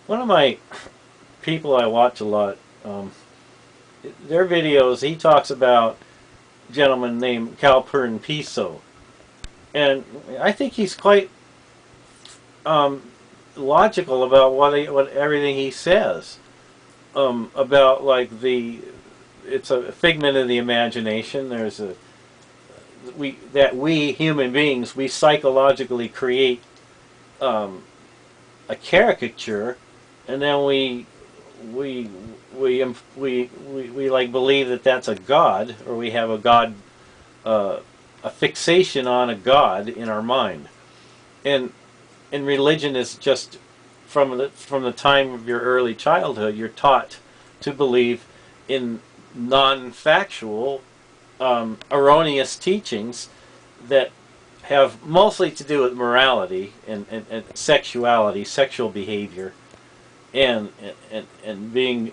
One of my people I watch a lot, their videos, he talks about a gentleman named Calpern Piso. And I think he's quite um, logical about what everything he says. About like it's a figment of the imagination. There's a we human beings, we psychologically create um, a caricature, and then we we like believe that that's a god, or we have a god, uh, a fixation on a god in our mind. And and religion is just from the time of your early childhood, you're taught to believe in non-factual, erroneous teachings that have mostly to do with morality and sexuality, sexual behavior, and being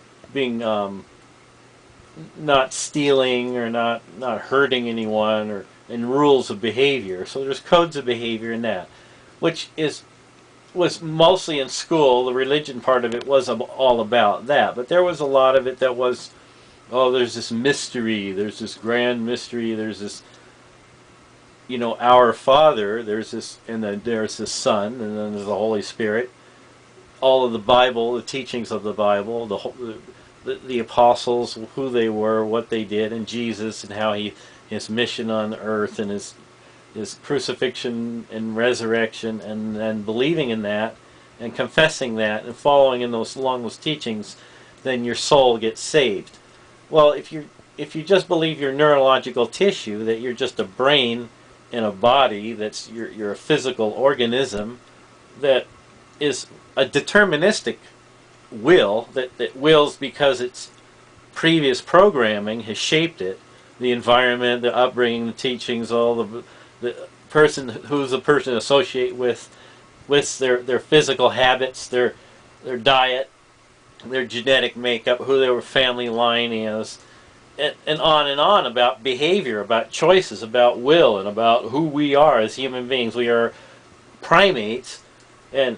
not stealing, or not hurting anyone, or and rules of behavior. So there's codes of behavior in that, which was mostly in school. The religion part of it was all about that, but there was a lot of it that was, oh, there's this mystery, there's this grand mystery, there's this, our Father, there's this, and then there's the Son, and then there's the Holy Spirit. All of the Bible, the teachings of the Bible, the apostles, who they were, what they did, and Jesus, and how his mission on earth, and his crucifixion and resurrection, and then believing in that, and confessing that, and following in along those teachings, then your soul gets saved. Well, if you just believe your neurological tissue, that you're just a brain in a body, that's you're a physical organism that is a deterministic will, that wills because its previous programming has shaped it, the environment, the upbringing, the teachings, all the person who's the person associate with their physical habits, their diet, their genetic makeup, who their family line is, and on about behavior, about choices, about will, and about who we are as human beings. We are primates, and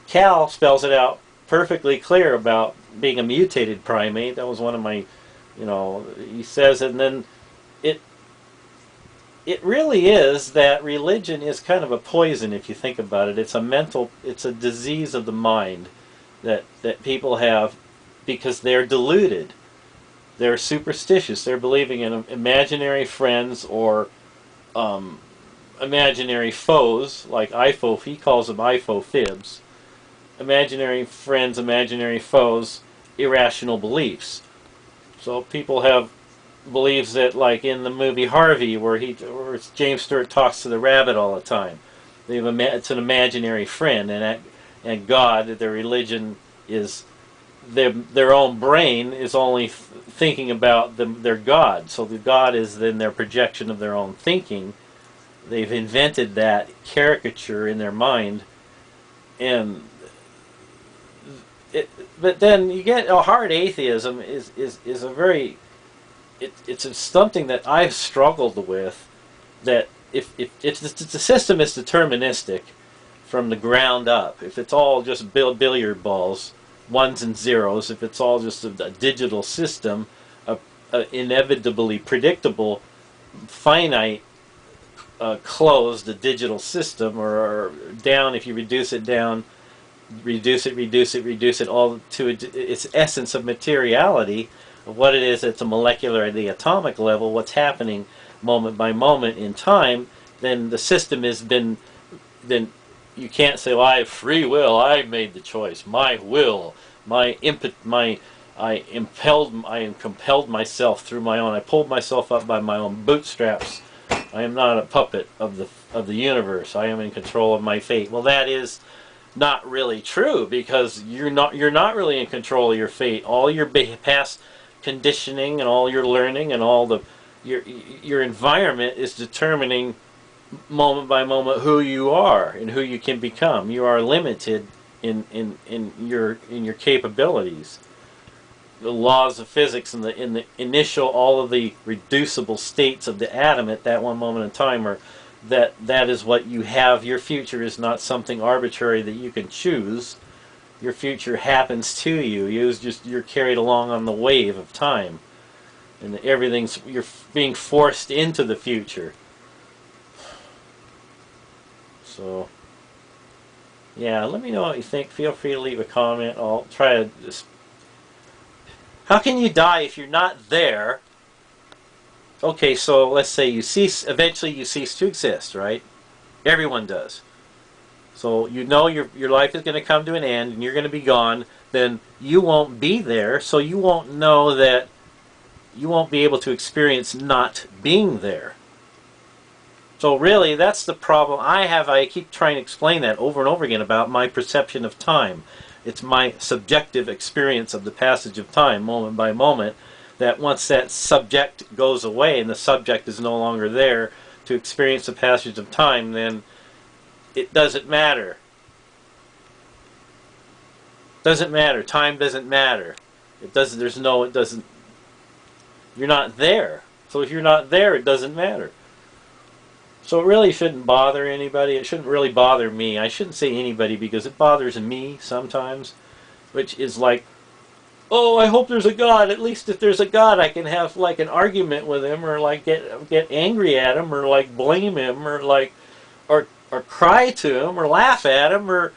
Cal spells it out perfectly clear about being a mutated primate. That was one of my, he says it, and then it it really is that religion is kind of a poison if you think about it. It's a disease of the mind that people have because they're deluded. They're superstitious. They're believing in imaginary friends, or um, imaginary foes, like IFO. He calls them IFO fibs. Imaginary friends, imaginary foes, irrational beliefs. So people have believes that, like in the movie Harvey, where James Stewart talks to the rabbit all the time. It's an imaginary friend, and God, their religion is their own brain is only thinking about their God. So the God is then their projection of their own thinking. They've invented that caricature in their mind, and but then you get a hard atheism is a very it's something that I've struggled with. That if the system is deterministic from the ground up, if it's all just billiard balls, ones and zeros, if it's all just a digital system, a inevitably predictable, finite, closed, a digital system, or down, if you reduce it down, reduce it all to its essence of materiality, of what it is at the molecular and the atomic level, what's happening moment by moment in time, then the system has been, then you can't say, well, I have free will, I made the choice, my will, my impet, I am compelled myself through my own, I pulled myself up by my own bootstraps. I am not a puppet of the universe. I am in control of my fate. Well, that is not really true, because you're not really in control of your fate. All your past conditioning and all your learning and all your environment is determining moment by moment who you are and who you can become. You are limited in your capabilities. The laws of physics and in the initial, all of the reducible states of the atom at that one moment in time are that is what you have. Your future is not something arbitrary that you can choose. Your future happens to you. You're carried along on the wave of time, and you're being forced into the future. So, yeah, let me know what you think. Feel free to leave a comment. I'll try to just. How can you die if you're not there? Okay, so let's say eventually you cease to exist, right? Everyone does. So you know your life is going to come to an end and you're going to be gone. Then you won't be there, so you won't know that. You won't be able to experience not being there. So really, that's the problem I have. I keep trying to explain that over and over again about my perception of time. It's my subjective experience of the passage of time, moment by moment, that once that subject goes away and the subject is no longer there to experience the passage of time, then it doesn't matter. Doesn't matter. Time doesn't matter. It doesn't. There's no. It doesn't. You're not there. So if you're not there, it doesn't matter. So it really shouldn't bother anybody. It shouldn't really bother me. I shouldn't say anybody because it bothers me sometimes, which is like, oh, I hope there's a God. At least if there's a God, I can have like an argument with him, or like get angry at him, or like blame him, or like, or cry to him, or laugh at him, or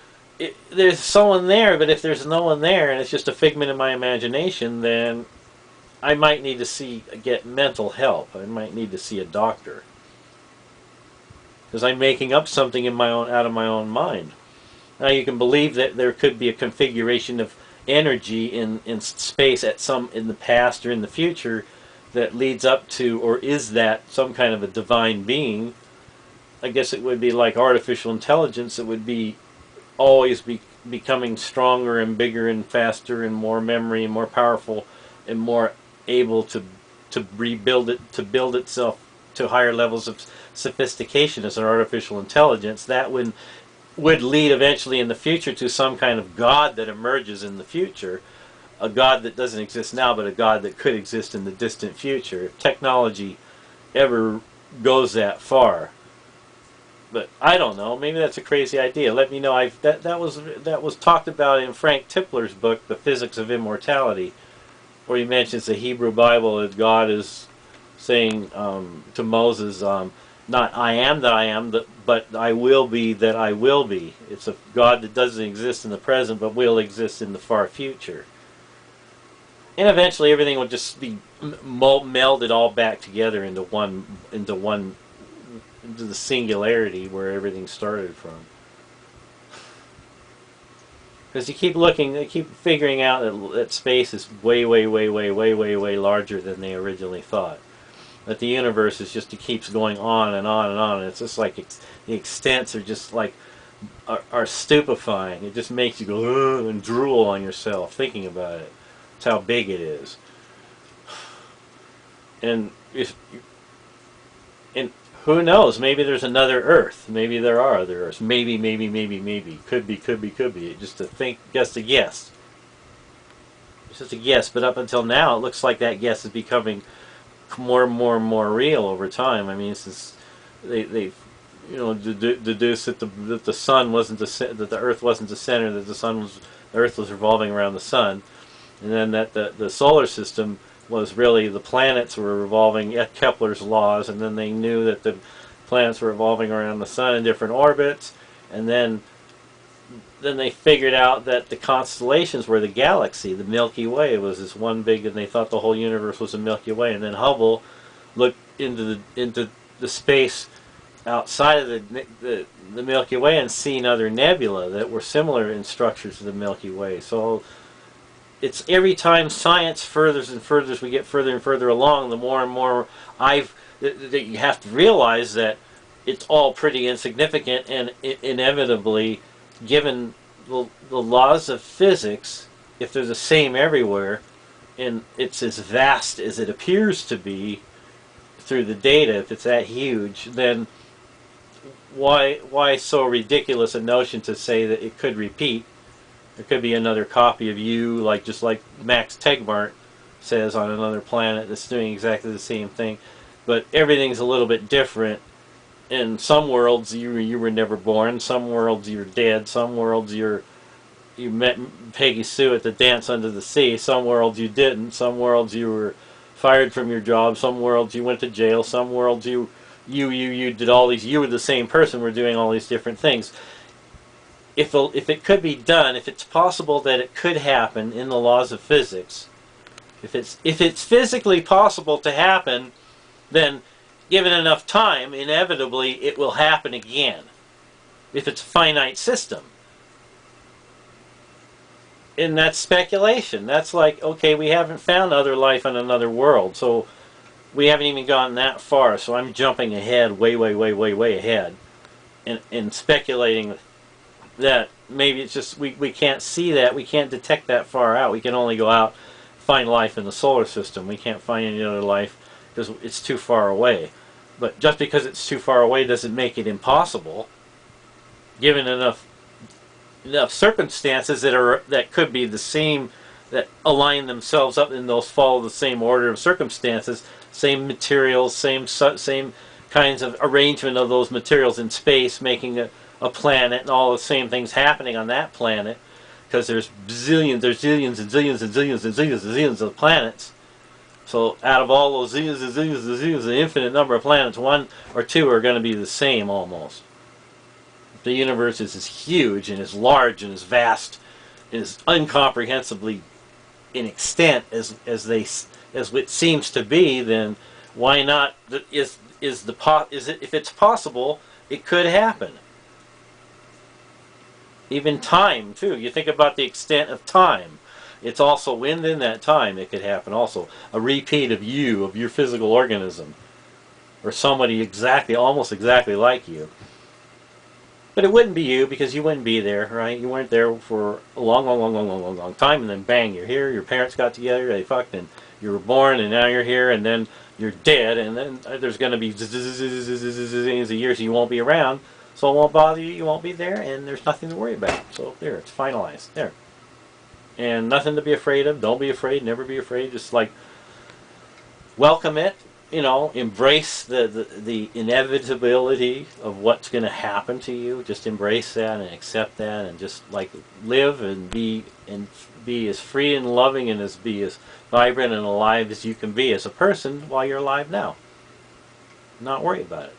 there's someone there. But if there's no one there and it's just a figment of my imagination, then I might need to get mental help. I might need to see a doctor. Because I'm making up something out of my own mind. Now you can believe that there could be a configuration of energy in space in the past or in the future that leads up to, or is that some kind of a divine being. I guess it would be like artificial intelligence. It would be always becoming stronger and bigger and faster and more memory and more powerful and more able to rebuild it, to build itself to higher levels of sophistication as an artificial intelligence. That would lead eventually in the future to some kind of God that emerges in the future, a God that doesn't exist now, but a God that could exist in the distant future if technology ever goes that far. But I don't know. Maybe that's a crazy idea. Let me know. That was talked about in Frank Tipler's book, The Physics of Immortality, where he mentions the Hebrew Bible that God is saying to Moses, not I am that I am, but I will be that I will be. It's a God that doesn't exist in the present, but will exist in the far future. And eventually everything will just be melded all back together into the singularity where everything started from. Because you keep looking, they keep figuring out that space is way, way, way, way, way, way, way larger than they originally thought. That the universe is just, it keeps going on and on and on. And it's just like the extents are just like are stupefying. It just makes you go ugh, and drool on yourself thinking about it. That's how big it is. And who knows? Maybe there's another Earth. Maybe there are other Earths. Maybe. Could be. Just to think, just a guess. It's just a guess. But up until now, it looks like that guess is becoming more and more and more real over time. I mean, since they deduced that the sun wasn't that the Earth wasn't the center, that the Earth was revolving around the sun, and then that the solar system was really the planets were revolving at Kepler's laws, and then they knew that the planets were revolving around the sun in different orbits, and then they figured out that the constellations were the galaxy. The Milky Way was this one big, and they thought the whole universe was a Milky Way. And then Hubble looked into the space outside of the Milky Way and seen other nebula that were similar in structure to the Milky Way. So it's every time science furthers and furthers, we get further and further along, the more and more that you have to realize that it's all pretty insignificant, and inevitably, given the laws of physics, if they're the same everywhere, and it's as vast as it appears to be through the data, if it's that huge, then why so ridiculous a notion to say that it could repeat? There could be another copy of you, just like Max Tegmark says, on another planet that's doing exactly the same thing, but everything's a little bit different. In some worlds you were never born, some worlds you're dead, some worlds you're you met Peggy Sue at the dance under the sea. Some worlds you didn't. Some worlds you were fired from your job. Some worlds you went to jail. Some worlds you did all these. You were the same person. Were doing all these different things. If it could be done, if it's possible that it could happen in the laws of physics, if it's physically possible to happen, then given enough time, inevitably it will happen again. If it's a finite system. And that's speculation. That's like, okay, we haven't found other life on another world, so we haven't even gotten that far, so I'm jumping ahead, way ahead, and speculating that maybe it's just, we can't see that, we can't detect that far out. We can only go out, find life in the solar system. We can't find any other life because it's too far away. But just because it's too far away doesn't make it impossible, given enough circumstances that could be the same, that align themselves up in those, follow the same order of circumstances, same materials, same kinds of arrangement of those materials in space, making a planet, and all the same things happening on that planet, because there's zillions and zillions and zillions and zillions of planets. So out of all those zillions and zillions and zillions, an infinite number of planets, one or two are going to be the same almost. The universe is as huge and as large and as vast and as incomprehensibly in extent as it seems to be. Then why not? If it's possible, it could happen. Even time too. You think about the extent of time. It's also within that time it could happen. Also, a repeat of your physical organism, or somebody almost exactly like you. But it wouldn't be you, because you wouldn't be there, right? You weren't there for a long time, and then bang, you're here. Your parents got together, they fucked, and you were born, and now you're here, and then you're dead, and then there's going to be zillions of years you won't be around, so it won't bother you. You won't be there, and there's nothing to worry about. So there, it's finalized there, and nothing to be afraid of. Don't be afraid. Never be afraid. Just like welcome it. Embrace the inevitability of what's going to happen to you. Just embrace that and accept that, and just like live and be as free and loving, and be as vibrant and alive as you can be as a person while you're alive now. Not worry about it.